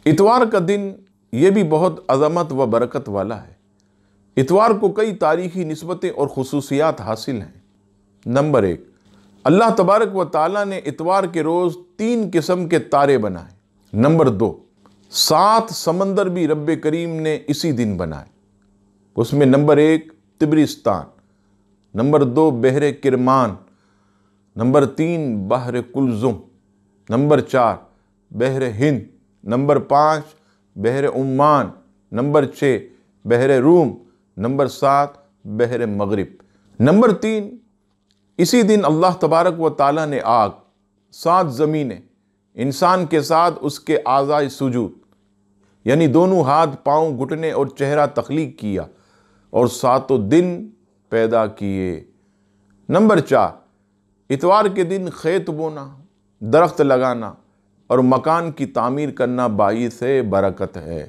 اتوار کا دن یہ بھی بہت عظمت و برکت والا ہے۔ اتوار کو کئی تاریخی نسبتیں اور خصوصیات حاصل ہیں۔ نمبر 1، اللہ تبارک و تعالیٰ نے اتوار کے روز 3 قسم کے تارے بنائے۔ نمبر 2، 7 سمندر بھی رب کریم نے اسی دن بنائے۔ اس میں نمبر 1 طبرستان، نمبر 2 بحر کرمان، نمبر 3 بحر کلزم، نمبر 4 بحر ہند، نمبر 5 بحر عمان، نمبر 6 بحر روم، نمبر 7 بحر مغرب۔ نمبر 3، اسی دن اللہ تبارک و تعالیٰ نے آگ، 7 زمینیں، انسان کے ساتھ اس کے اعضائے سجود یعنی دونوں ہاتھ، پاؤں، گھٹنے اور چہرہ تخلیق کیا اور 7 دن پیدا کیے۔ نمبر 4، اتوار کے دن کھیت بونا، درخت لگانا اور مکان کی تعمیر کرنا باعث برکت ہے۔